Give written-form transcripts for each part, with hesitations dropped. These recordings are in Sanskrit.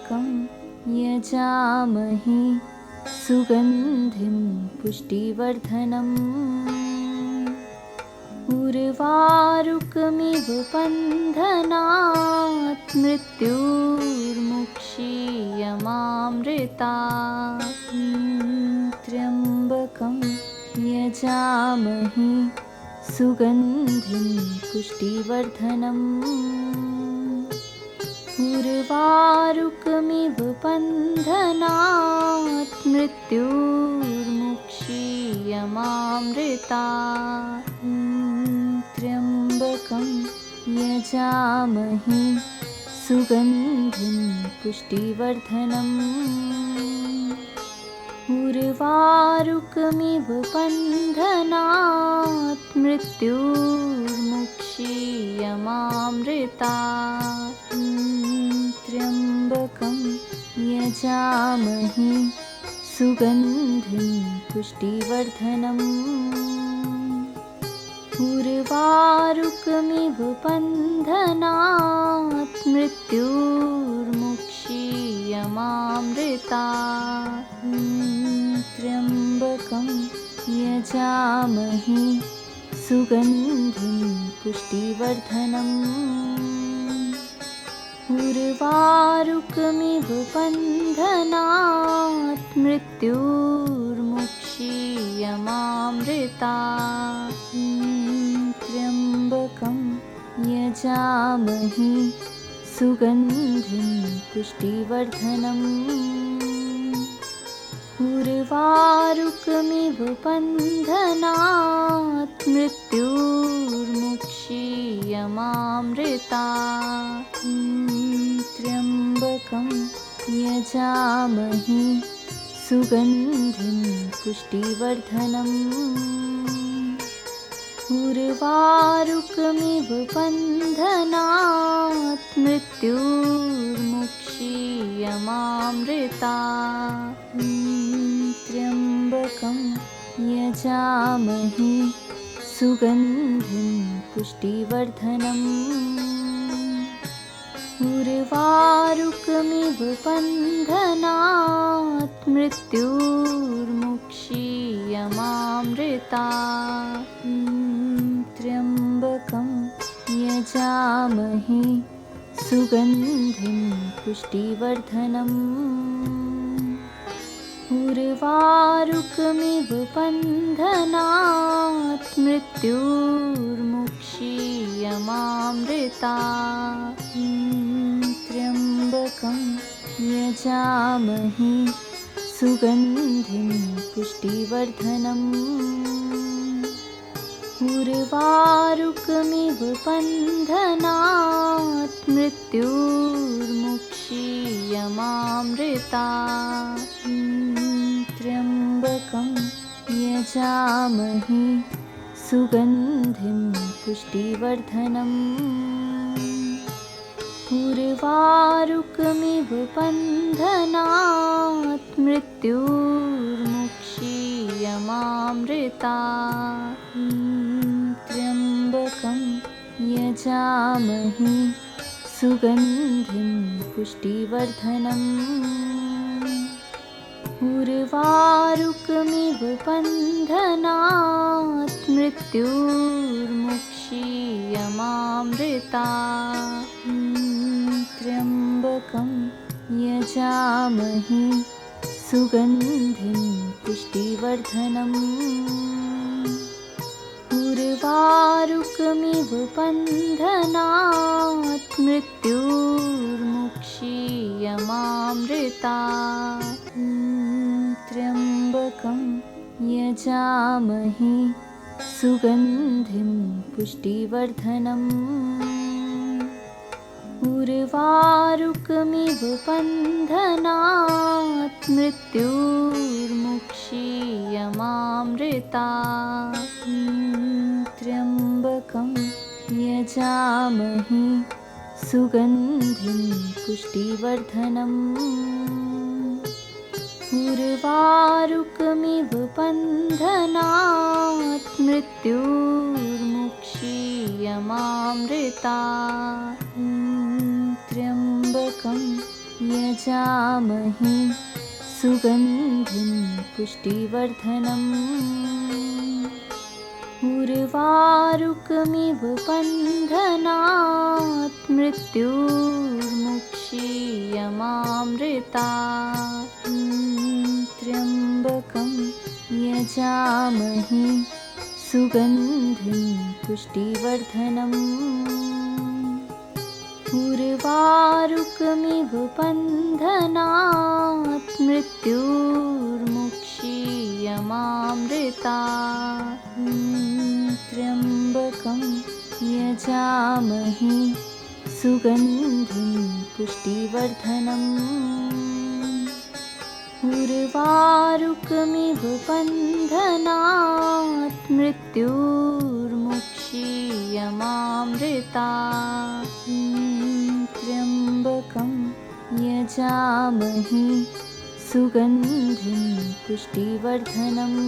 त्र्यम्बकं यजामहे सुगन्धिं पुष्टिवर्धनम् उर्वारुकमिव बन्धनात् मृत्युर्मुक्षीयमामृतात् त्र्यम्बकं यजामहे सुगन्धिं पुष्टिवर्धनम् उर्वारुकमिव बन्धनात् मृत्युर्मुक्षीयमामृतात् त्र्यम्बकं यजामहे सुगन्धिं पुष्टिवर्धनम् उर्वारुकमिव बन्धनात् मृत्युर्मुक्षीयमामृतात् त्र्यम्बकं यजामहे सुगन्धिं पुष्टिवर्धनम् उर्वारुकमिव बन्धनात् मृत्युर्मुक्षीयमामृतात् त्र्यम्बकं यजामहे सुगन्धिं पुष्टिवर्धनम् उर्वारुकमिव बन्धनात् मृत्युर्मुक्षीयमामृतात् त्र्यम्बकं यजामहे सुगन्धिं पुष्टिवर्धनम् उर्वारुकमिव बन्धनात् मृत्युर्मुक्षीयमामृतात् त्र्यम्बकं यजामहे सुगन्धिं पुष्टिवर्धनम् उर्वारुकमिव बन्धनात् मृत्युर्मुक्षीयमामृतात् त्र्यम्बकं यजामहे सुगन्धिं पुष्टिवर्धनम् उर्वारुकमिव बन्धनात् मृत्युर्मुक्षीयमामृतात् त्र्यम्बकं यजामहे सुगन्धिं पुष्टिवर्धनम् उर्वारुकमिव बन्धनात् मृत्युर्मुक्षीयमामृतात् त्र्यम्बकं यजामहे सुगन्धिं पुष्टिवर्धनम् उर्वारुकमिव बन्धनात् मृत्युर्मुक्षीयमामृतात् त्र्यम्बकं यजामहे सुगन्धिं पुष्टिवर्धनम् उर्वारुकमिव बन्धनात् मृत्युर्मुक्षीयमामृतात् त्र्यम्बकं यजामहे सुगन्धिं पुष्टिवर्धनम् उर्वारुकमिव बन्धनात् मृत्युर्मुक्षीयमामृतात् त्र्यम्बकं यजामहे सुगन्धिं पुष्टिवर्धनम् उर्वारुकमिव बन्धनात् मृत्युर्मुक्षीयमामृतात् त्र्यम्बकं यजामहे सुगन्धिं पुष्टिवर्धनम् उर्वारुकमिव बन्धनात् मृत्युर्मुक्षीयमामृतात् त्र्यम्बकं यजामहे सुगन्धिं पुष्टिवर्धनम् उर्वारुकमिव बन्धनात् मृत्युर्मुक्षीयमामृतात् त्र्यम्बकं यजामहे सुगन्धिं पुष्टिवर्धनम् उर्वारुकमिव बन्धनात् मृत्युर्मुक्षीयमामृतात् त्र्यम्बकं यजामहे सुगन्धिं पुष्टिवर्धनम् उर्वारुकमिव बन्धनात् मृत्युर्मुक्षीयमामृतात् त्र्यम्बकं यजामहे सुगन्धिं पुष्टिवर्धनम् उर्वारुकमिव बन्धनात् मृत्युर्मुक्षीयमामृतात् त्र्यम्बकं यजामहे सुगन्धिं पुष्टिवर्धनम्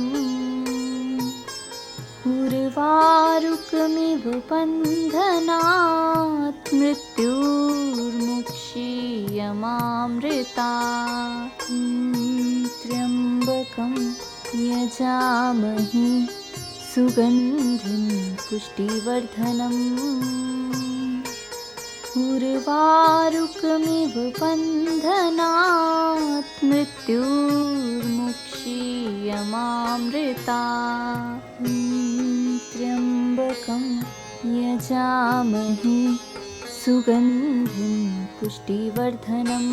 उर्वारुकमिव बन्धनात् मृत्युर्मुक्षीयमामृतात् त्र्यम्बकं यजामहे सुगन्धिं पुष्टिवर्धनम् उर्वारुकमिव बन्धनात् मृत्युर्मुक्षीयमामृतात् त्र्यम्बकं यजामहे सुगन्धिं पुष्टिवर्धनम्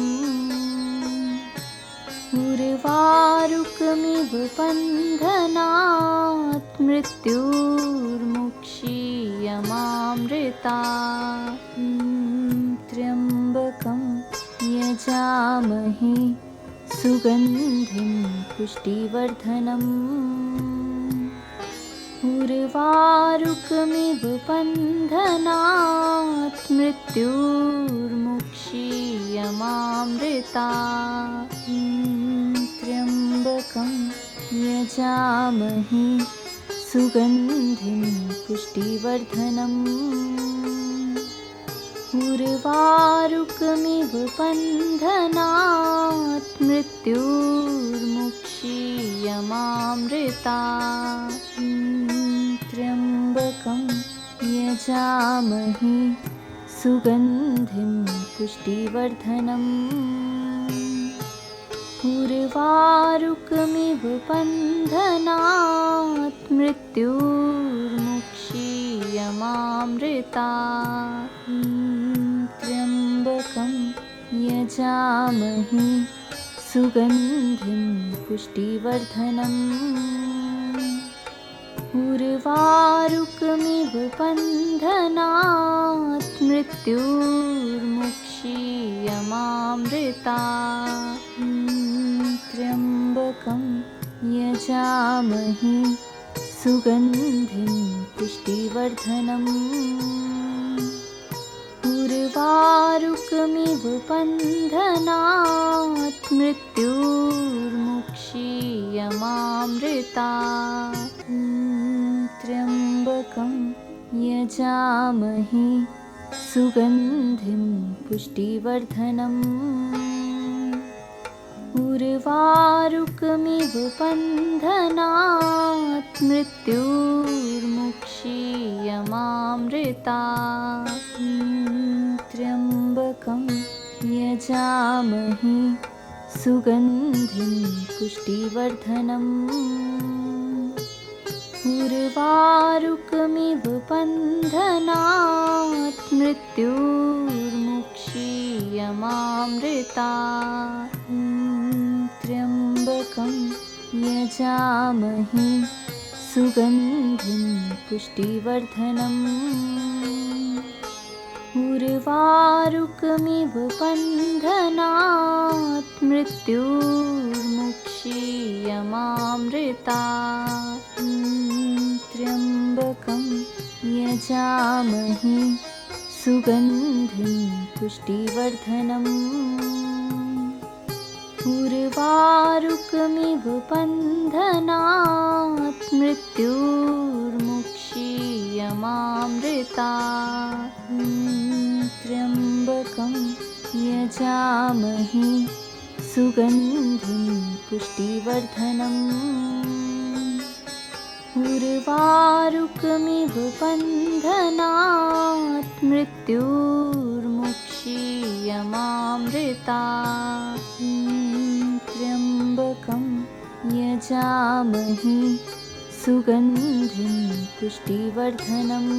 उर्वारुकमिव बन्धनात् मृत्युर्मुक्षीयमामृतात् त्र्यम्बकं यजामहे सुगन्धिं पुष्टिवर्धनम् उर्वारुकमिव बन्धनात् मृत्युर्मुक्षीयमामृतात् त्र्यम्बकं यजामहे सुगन्धिं पुष्टिवर्धनम् उर्वारुकमिव बन्धनात् मृत्युर्मुक्षीयमामृतात् त्र्यम्बकं यजामहे सुगन्धिं पुष्टिवर्धनम् उर्वारुकमिव बन्धनात् मृत्युर्मुक्षीयमामृतात् त्र्यम्बकं यजामहे सुगन्धिं पुष्टिवर्धनम् उर्वारुकमिव बन्धनात् मृत्युर्मुक्षीयमामृतात् त्र्यम्बकं यजामहे सुगन्धिं पुष्टिवर्धनम् उर्वारुकमिव बन्धनात् मृत्युर्मुक्षीयमामृतात् त्र्यम्बकं यजामहे सुगन्धिं पुष्टिवर्धनम् उर्वारुकमिव बन्धनात् मृत्युर्मुक्षीयमामृतात् त्र्यम्बकं यजामहे सुगन्धिं पुष्टिवर्धनम् उर्वारुकमिव बन्धनात् मृत्युर्मुक्षीयमामृतात् त्र्यम्बकं यजामहे सुगन्धिं पुष्टिवर्धनम् उर्वारुकमिव बन्धनात् मृत्युर्मुक्षीयमामृतात् त्र्यम्बकं यजामहे सुगन्धिं पुष्टिवर्धनम् उर्वारुकमिव बन्धनात् मृत्युर्मुक्षीयमामृतात् त्र्यम्बकं यजामहे सुगन्धिं पुष्टिवर्धनम् उर्वारुकमिव बन्धनात् मृत्युर्मुक्षीयमामृतात् त्र्यम्बकं यजामहे सुगन्धिं पुष्टिवर्धनम्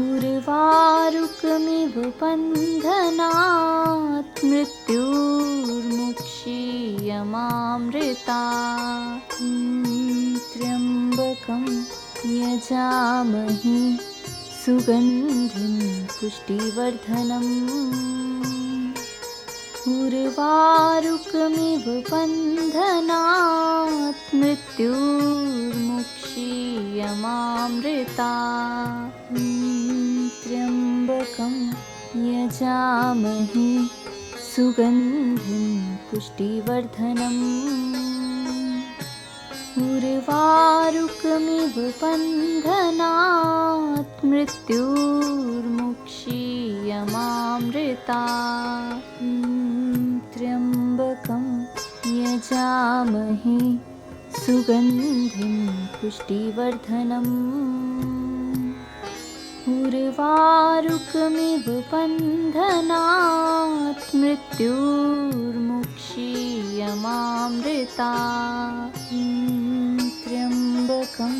उर्वारुकमिव बन्धनात् मृत्युर्मुक्षीयमामृतात् त्र्यम्बकं यजामहे सुगन्धिं पुष्टिवर्धनम् उर्वारुकमिव बन्धनात् मृत्युर्मुक्षीयमामृतात् त्र्यम्बकं यजामहे सुगन्धिं पुष्टिवर्धनम् उर्वारुकमिव बन्धनात् मृत्युर्मुक्षीयमामृतात् त्र्यम्बकं यजामहे सुगन्धिं पुष्टिवर्धनम् उर्वारुकमिव बन्धनात् मृत्युर्मुक्षीयमामृतात् त्र्यम्बकं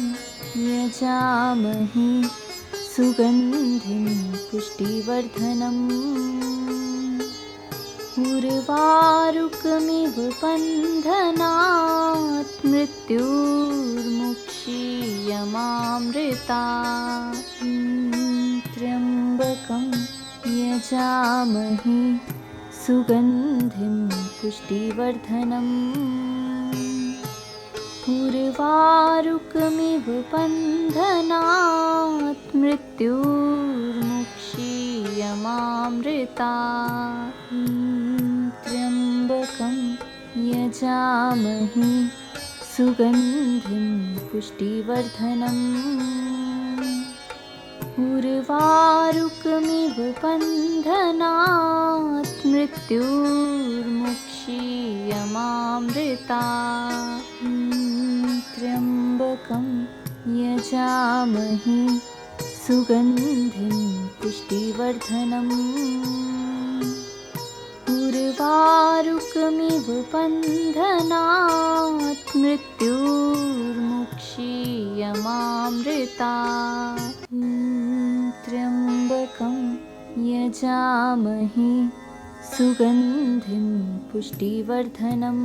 यजामहे सुगन्धिं पुष्टिवर्धनम् उर्वारुकमिव बन्धनात् मृत्युर्मुक्षीयमामृतात् त्र्यम्बकं यजामहे सुगन्धिं पुष्टिवर्धनम् उर्वारुकमिव बन्धनात् मृत्युर्मुक्षीयमामृतात् त्र्यम्बकं यजामहे सुगन्धिं पुष्टिवर्धनम् उर्वारुकमिव बन्धनात् मृत्युर्मुक्षीयमामृतात् त्र्यम्बकं यजामहे सुगन्धिं पुष्टिवर्धनम् उर्वारुकमिव बन्धनात् मृत्युर्मुक्षीयमामृतात् त्र्यम्बकं यजामहे सुगन्धिं पुष्टिवर्धनम्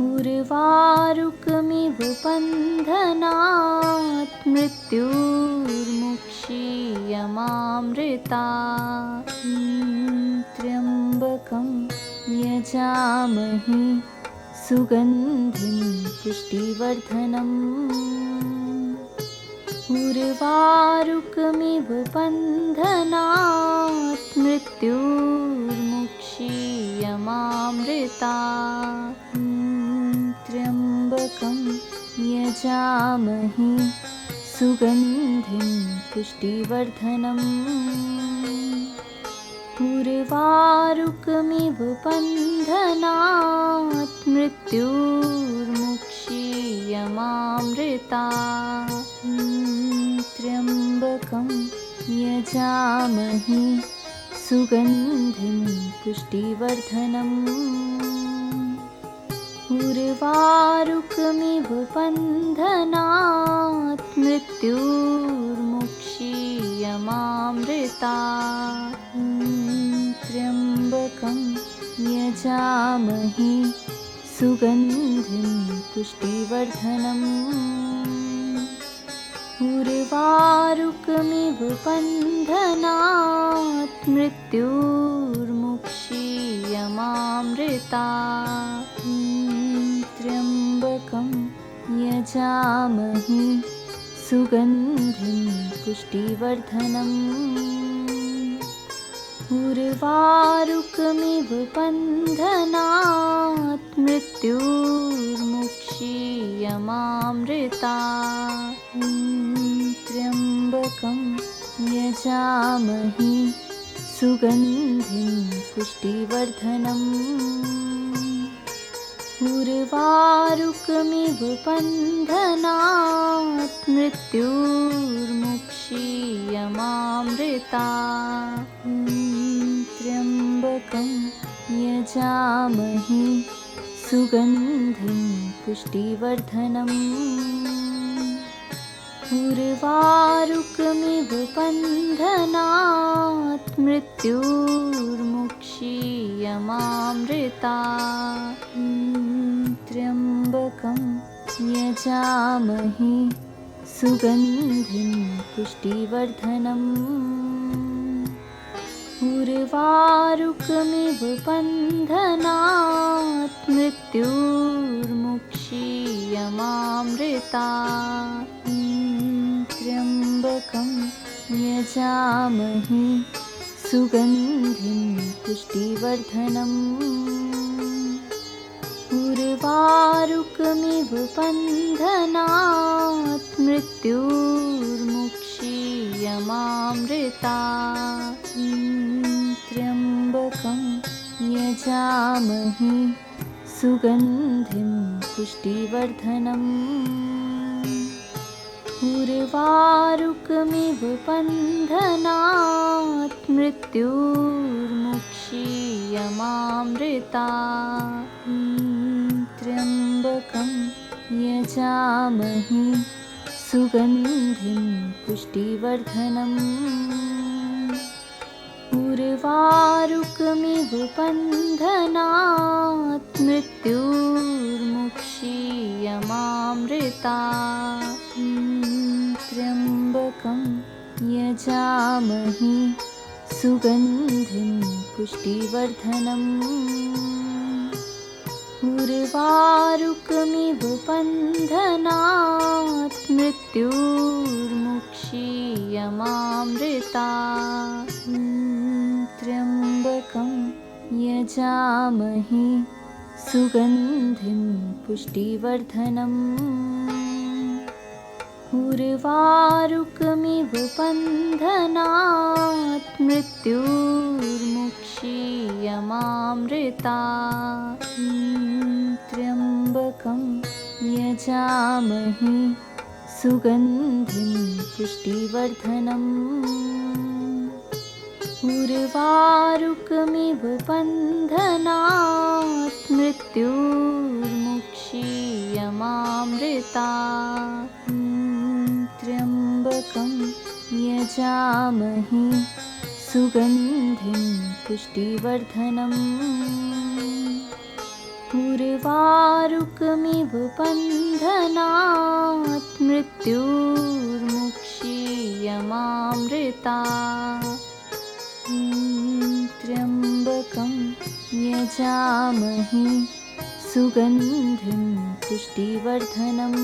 उर्वारुकमिव बन्धनात् मृत्युर्मुक्षीयमामृतात् त्र्यम्बकं यजामहे सुगन्धिं पुष्टिवर्धनम् उर्वारुकमिव बन्धनात् मृत्युर्मुक्षीयमामृतात् त्र्यम्बकं यजामहे सुगन्धिं पुष्टिवर्धनम् उर्वारुकमिव बन्धनात् मृत्युर्मुक्षीयमामृतात् त्र्यम्बकं यजामहे सुगन्धिं पुष्टिवर्धनम् उर्वारुकमिव बन्धनात् मृत्युर्मुक्षीयमामृतात् त्र्यम्बकं यजामहे सुगन्धिं पुष्टिवर्धनम् उर्वारुकमिव बन्धनात् मृत्युर्मुक्षीयमामृतात् त्र्यम्बकं यजामहे सुगन्धिं पुष्टिवर्धनम् उर्वारुकमिव बन्धनात् मृत्युर्मुक्षीयमामृतात् त्र्यम्बकं यजामहे सुगन्धिं पुष्टिवर्धनम् उर्वारुकमिव बन्धनात् मृत्युर्मुक्षीयमामृता त्र्यम्बकं यजामहे सुगन्धिं पुष्टिवर्धनम् उर्वारुकमिव बन्धनात् मृत्युर्मुक्षीयमामृता त्र्यम्बकं यजामहे सुगन्धिं पुष्टिवर्धनम् उर्वारुकमिव बन्धनात् मृत्युर्मुक्षीयमामृता त्र्यम्बकं यजामहे सुगन्धिं पुष्टिवर्धनम् उर्वारुकमिव बन्धनात् मृत्युर्मुक्षीयमामृता त्र्यम्बकं यजामहे सुगन्धिं पुष्टिवर्धनम् उर्वारुकमिव बन्धनात् मृत्युर्मुक्षीयमामृता त्र्यम्बकं यजामहे सुगन्धिं पुष्टिवर्धनम् उर्वारुकमिव बन्धनात् मृत्युर्मुक्षीयमामृता त्र्यम्बकं यजामहे सुगन्धिं पुष्टिवर्धनम् उर्वारुकमिव बन्धनात् मृत्युर्मुक्षीयमामृता त्र्यम्बकं यजामहे सुगन्धिं पुष्टिवर्धनम् उर्वारुकमिव बन्धनात् मृत्युर्मुक्षीयमामृता त्र्यम्बकं यजामहे सुगन्धिं पुष्टिवर्धनम् उर्वारुकमिव बन्धनात् मृत्युर्मुक्षीयमामृता त्र्यम्बकं यजामहे सुगन्धिं पुष्टिवर्धनम् उर्वारुकमिव बन्धनात् मृत्युर्मुक्षीयमामृता त्र्यम्बकं यजामहे सुगन्धिं पुष्टिवर्धनम्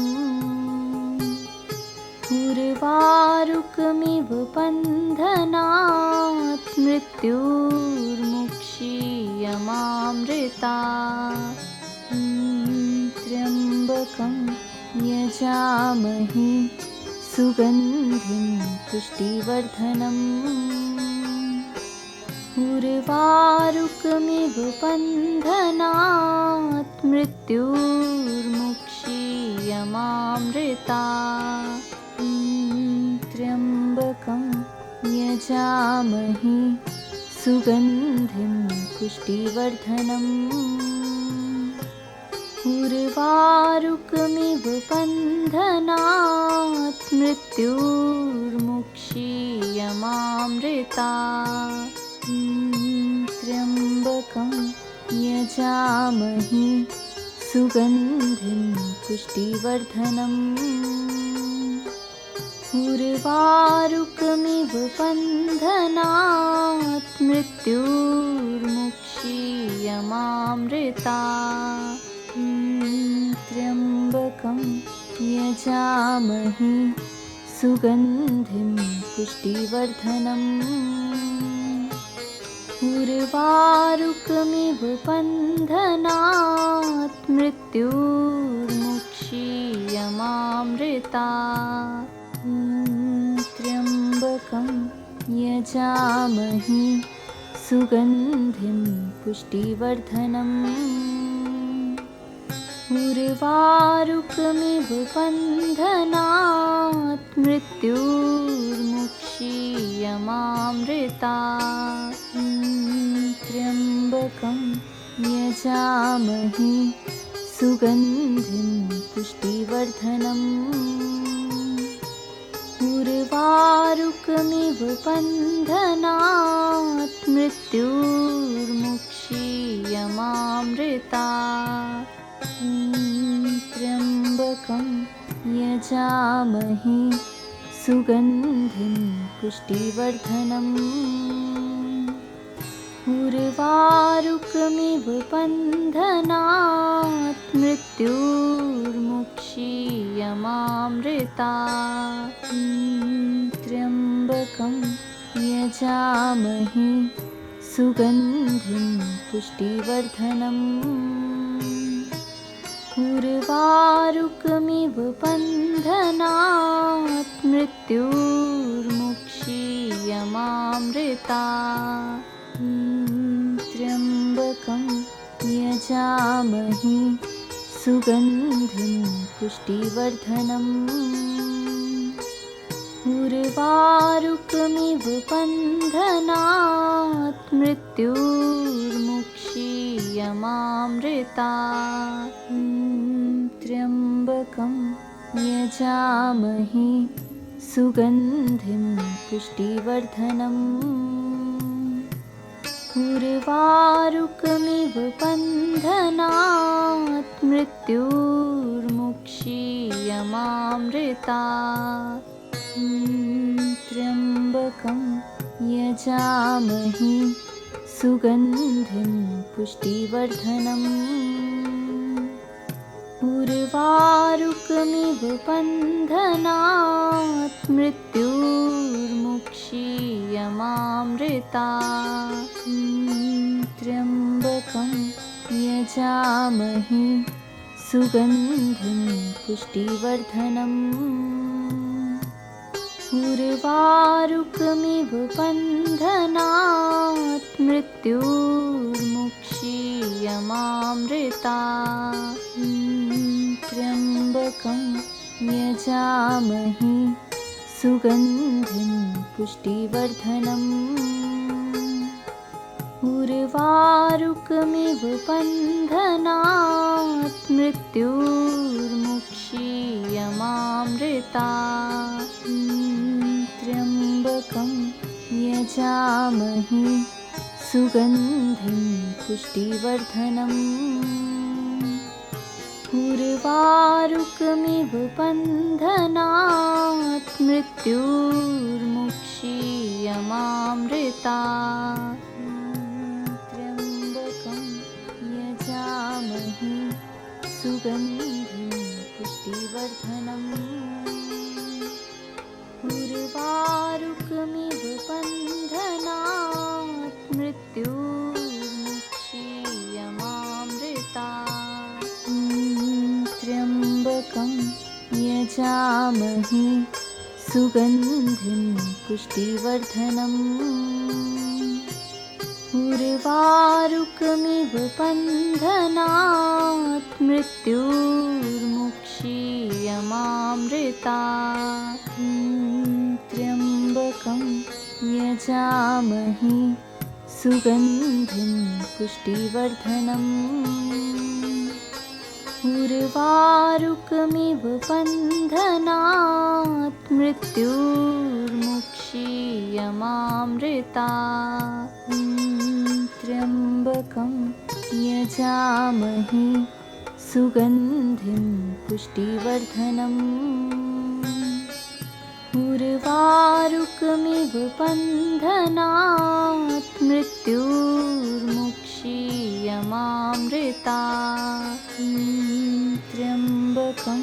उर्वारुकमिव बन्धनात् मृत्युर्मुक्षीयमामृता त्र्यम्बकं यजामहे सुगन्धिं पुष्टिवर्धनम् उर्वारुकमिव बन्धनात् मृत्युर्मुक्षीयमामृता त्र्यम्बकं यजामहे सुगन्धिं पुष्टिवर्धनम् उर्वारुकमिव बन्धनात् मृत्युर्मुक्षीयमामृता त्र्यम्बकं यजामहे सुगन्धिं पुष्टिवर्धनम् उर्वारुकमिव बन्धनात् मृत्युर्मुक्षीयमामृता त्र्यम्बकं यजामहे सुगन्धिं पुष्टिवर्धनम् उर्वारुकमिव बन्धनात् मृत्युर्मुक्षीयमामृता त्र्यम्बकं यजामहे सुगन्धिं पुष्टिवर्धनम् उर्वारुकमिव बन्धनात् मृत्युर्मुक्षीयमामृतात् त्र्यम्बकं यजामहे सुगन्धिं पुष्टिवर्धनम् उर्वारुकमिव बन्धनात् मृत्युर्मुक्षीयमामृतात् त्र्यम्बकं यजामहे सुगन्धिं पुष्टिवर्धनम् उर्वारुकमिव बन्धनात् मृत्युर्मुक्षीयमामृतात् त्र्यम्बकं यजामहे सुगन्धिं पुष्टिवर्धनम् उर्वारुकमिव बन्धनात् मृत्युर्मुक्षीयमामृतात् त्र्यम्बकं यजामहे सुगन्धिं पुष्टिवर्धनम् उर्वारुकमिव बन्धनात् मृत्युर्मुक्षीयमामृतात् त्र्यम्बकं यजामहे सुगन्धिं पुष्टिवर्धनम् उर्वारुकमिव बन्धनात् मृत्युर्मुक्षीयमामृतात् त्र्यम्बकं यजामहे सुगन्धिं पुष्टिवर्धनम् उर्वारुकमिव बन्धनात् मृत्युर्मुक्षीयमामृतात् त्र्यम्बकं यजामहे सुगन्धिं पुष्टिवर्धनम् उर्वारुकमिव बन्धनात् मृत्युर्मुक्षीयमामृतात् त्र्यम्बकं यजामहे सुगन्धिं पुष्टिवर्धनम् उर्वारुकमिव बन्धनात् मृत्युर्मुक्षीयमामृतात् त्र्यम्बकं यजामहे सुगन्धिं पुष्टिवर्धनम् उर्वारुकमिव बन्धनात् मृत्युर्मुक्षीयमामृतात् त्र्यम्बकं यजामहे सुगन्धिं पुष्टिवर्धनम् उर्वारुकमिव बन्धनात् मृत्युर्मुक्षीयमामृतात् त्र्यम्बकं यजामहे सुगन्धिं पुष्टिवर्धनम् उर्वारुकमिव बन्धनात् मृत्युर्मुक्षीयमामृतात् त्र्यम्बकं यजामहे सुगन्धिं पुष्टिवर्धनम् उर्वारुकमिव बन्धनात् मृत्युर्मुक्षीयमामृतात् त्र्यम्बकं यजामहे सुगन्धिं पुष्टिवर्धनम् उर्वारुकमिव बन्धनात् मृत्युर्मुक्षीयमामृतात् त्र्यम्बकं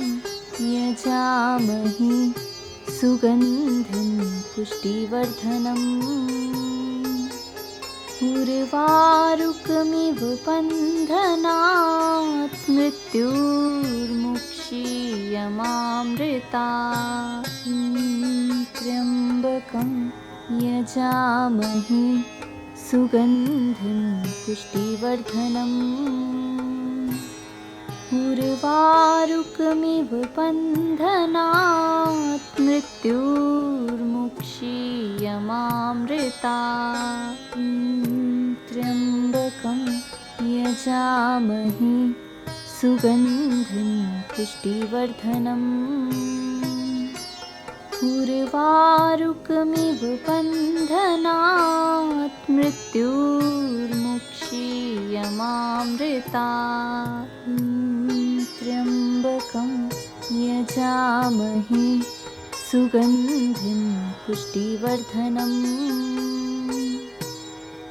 यजामहे सुगन्धिं पुष्टिवर्धनम् उर्वारुकमिव बन्धनात् मृत्युर्मुक्षीयमामृतात् त्र्यम्बकं यजामहे सुगन्धिं पुष्टिवर्धनम् उर्वारुकमिव बन्धनात् मृत्युर्मुक्षीयमामृतात् त्र्यम्बकं यजामहे सुगन्धिं पुष्टिवर्धनम् उर्वारुकमिव बन्धनात् मृत्युर्मुक्षीयमामृतात् त्र्यम्बकं यजामहे सुगन्धिं पुष्टिवर्धनम्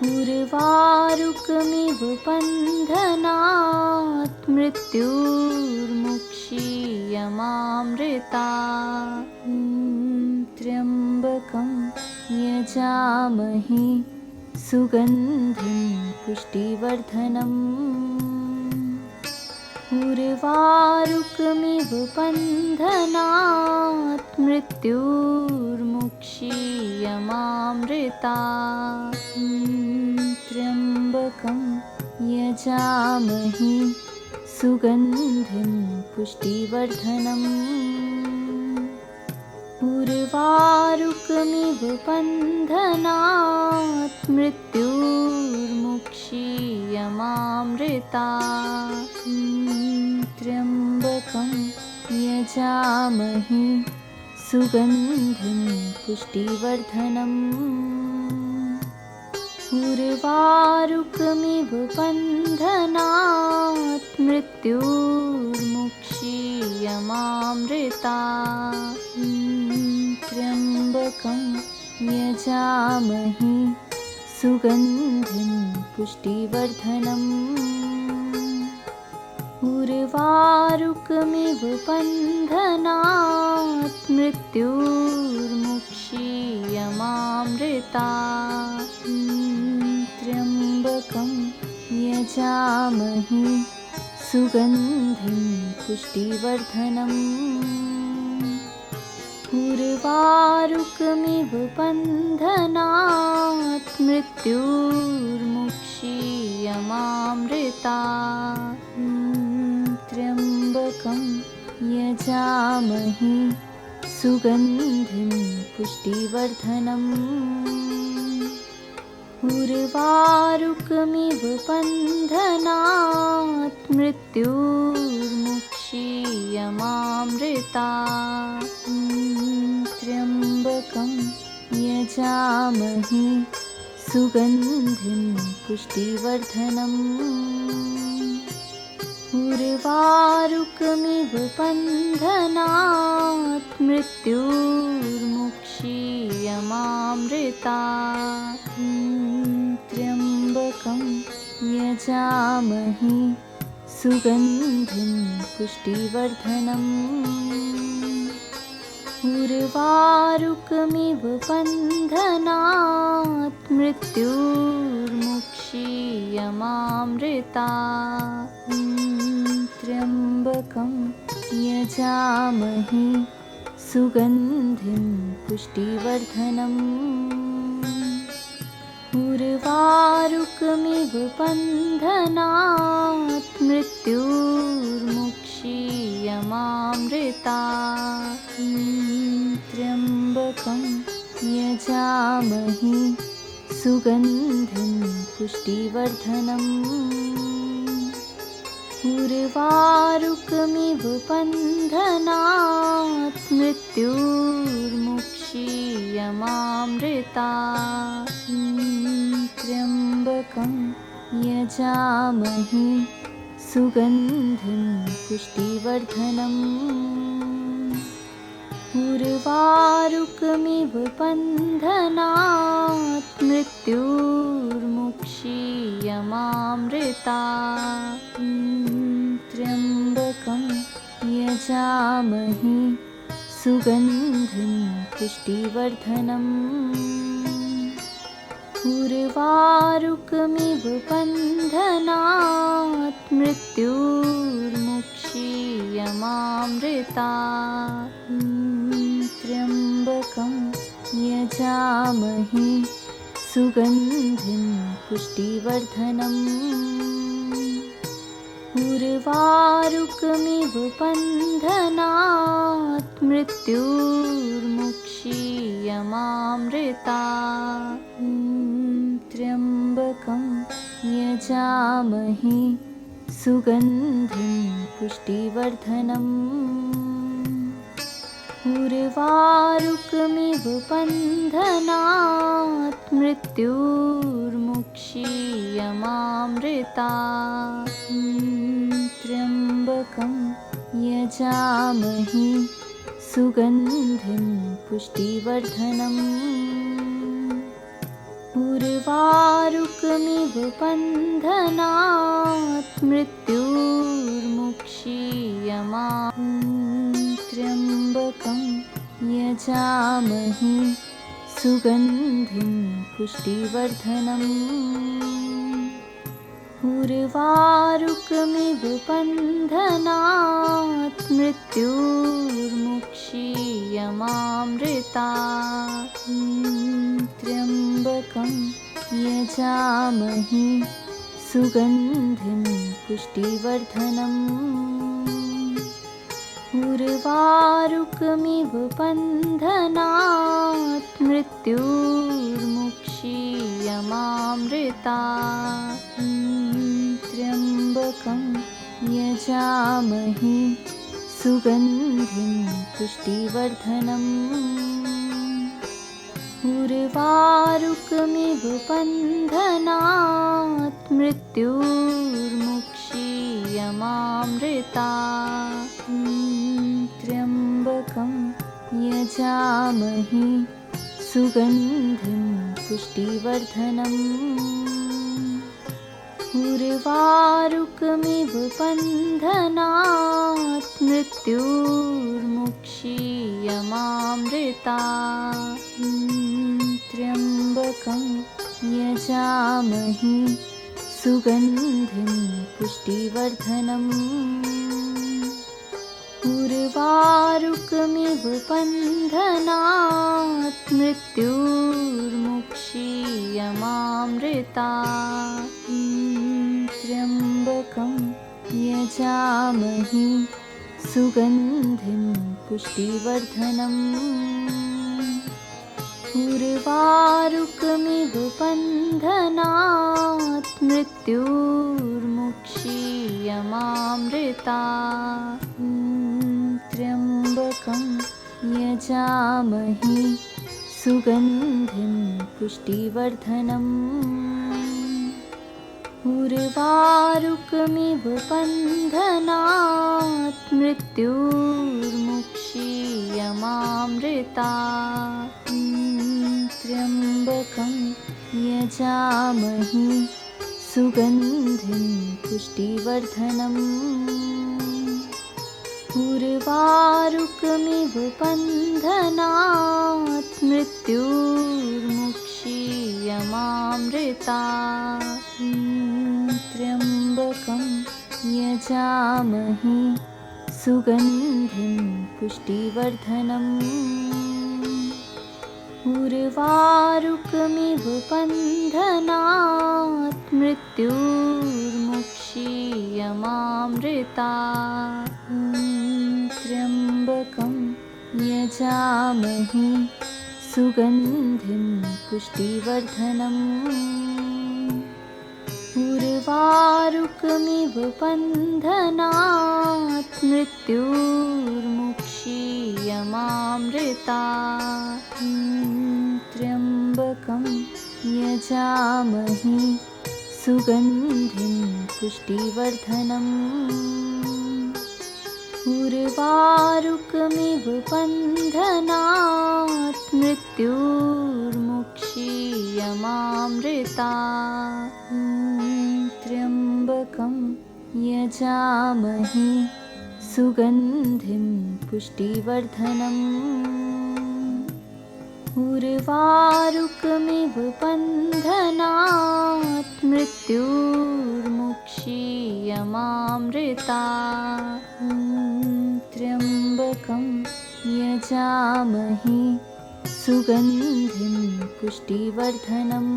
उर्वारुकमिव बन्धनात् मृत्युर्मुक्षीयमामृतात् त्र्यम्बकं यजामहे सुगन्धिं पुष्टिवर्धनम् उर्वारुकमिव बन्धनात् मृत्युर्मुक्षीयमामृतात् त्र्यम्बकं यजामहे सुगन्धिं पुष्टिवर्धनम् उर्वारुकमिव बन्धनात् मृत्युर्मुक्षीयमामृतात् त्र्यम्बकं यजामहे सुगन्धिं पुष्टिवर्धनम् उर्वारुकमिव बन्धनात् मृत्युर्मुक्षीयमामृतात् त्र्यम्बकं यजामहे सुगन्धिं पुष्टिवर्धनम् उर्वारुकमिव बन्धनात् मृत्युर्मुक्षीयमामृतात् त्र्यम्बकं यजामहे सुगन्धिं पुष्टिवर्धनम् उर्वारुकमिव बन्धनात् मृत्युर्मुक्षीयमामृतात् त्र्यम्बकं यजामहे सुगन्धिं पुष्टिवर्धनम् उर्वारुकमिव बन्धनात् मृत्युर्मुक्षीयमामृतात् त्र्यम्बकं यजामहे सुगन्धिं पुष्टिवर्धनम् उर्वारुकमिव बन्धनात् मृत्युर्मुक्षीयमामृतात् त्र्यम्बकं यजामहे सुगन्धिं पुष्टिवर्धनम् उर्वारुकमिव बन्धनात् मृत्युर्मुक्षीयमामृतात् त्र्यम्बकं यजामहे सुगन्धिं पुष्टिवर्धनम् उर्वारुकमिव बन्धनात् मृत्युर्मुक्षीयमामृतात् त्र्यम्बकं यजामहे सुगन्धिं पुष्टिवर्धनम् उर्वारुकमिव बन्धनात् मृत्युर्मुक्षीयमामृतात् त्र्यम्बकं यजामहे सुगन्धिं पुष्टिवर्धनम् उर्वारुकमिव बन्धनात् मृत्युर्मुक्षीयमामृतात् त्र्यम्बकं यजामहे सुगन्धिं पुष्टिवर्धनम् उर्वारुकमिव बन्धनात् मृत्युर्मुक्षीयमामृतात् त्र्यम्बकं यजामहे सुगन्धिं पुष्टिवर्धनम् उर्वारुकमिव बन्धनात् मृत्युर्मुक्षीयमामृता त्र्यम्बकं यजामहे सुगन्धिं पुष्टिवर्धनम् उर्वारुकमिव बन्धनात् मृत्युर्मुक्षीयमामृता त्र्यम्बकं यजामहे सुगन्धिं पुष्टिवर्धनम् उर्वारुकमिव बन्धनात् मृत्युर्मुक्षीयमामृता त्र्यम्बकं यजामहे सुगन्धिं पुष्टिवर्धनम् उर्वारुकमिव बन्धनात् मृत्युर्मुक्षीयमामृता त्र्यम्बकं यजामहे सुगन्धिं पुष्टिवर्धनम् उर्वारुकमिव बन्धनात् मृत्युर्मुक्षीयमामृता त्र्यम्बकं यजामहे सुगन्धिं पुष्टिवर्धनम् उर्वारुकमिव बन्धनात् मृत्युर्मुक्षीयमामृता त्र्यम्बकं यजामहे सुगन्धिं पुष्टिवर्धनम् उर्वारुकमिव बन्धनात् मृत्युर्मुक्षीयमामृता त्र्यम्बकं यजामहे सुगन्धिं पुष्टिवर्धनम् उर्वारुकमिव बन्धनात् मृत्युर्मुक्षीयमामृता त्र्यम्बकं यजामहे सुगन्धिं पुष्टिवर्धनम् उर्वारुकमिव बन्धनात् मृत्युर्मुक्षीयमामृता त्र्यम्बकं यजामहे सुगन्धिं पुष्टिवर्धनम् उर्वारुकमिव बन्धनात् मृत्युर्मुक्षीयमामृता त्र्यम्बकं यजामहे सुगन्धिं पुष्टिवर्धनम् उर्वारुकमिव बन्धनात् मृत्युर्मुक्षीयमामृता त्र्यम्बकं यजामहे सुगन्धिं पुष्टिवर्धनम् उर्वारुकमिव बन्धनात् मृत्युर्मुक्षीयमामृता त्र्यम्बकं यजामहे सुगन्धिं पुष्टिवर्धनम् उर्वारुकमिव बन्धनात् मृत्युर्मुक्षीयमामृता त्र्यम्बकं यजामहे सुगन्धिं पुष्टिवर्धनम् उर्वारुकमिव बन्धनात् मृत्युर्मुक्षीयमामृता त्र्यम्बकं यजामहे सुगन्धिं पुष्टिवर्धनम् उर्वारुकमिव बन्धनात् मृत्युर्मुक्षीयमामृता त्र्यम्बकं यजामहे सुगन्धिं पुष्टिवर्धनम्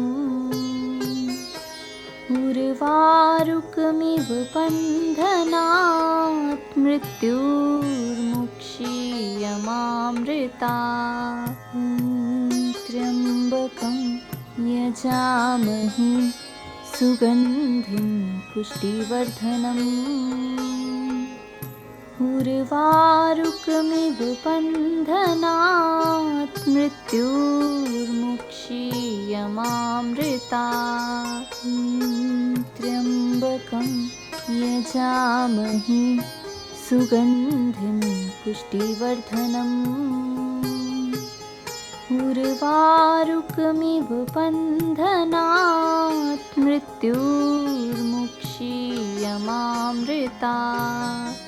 उर्वारुकमिव बन्धनात् मृत्युर्मुक्षीयमामृतात्। त्र्यम्बकं यजामहे सुगन्धिं पुष्टिवर्धनम् उर्वारुकमिव बन्धनात् मृत्युर्मुक्षीयमामृतात्। त्र्यम्बकं यजामहे सुगन्धिं पुष्टिवर्धनम् उर्वारुकमिव बन्धनात् मृत्युर्मुक्षीयमामृतात्।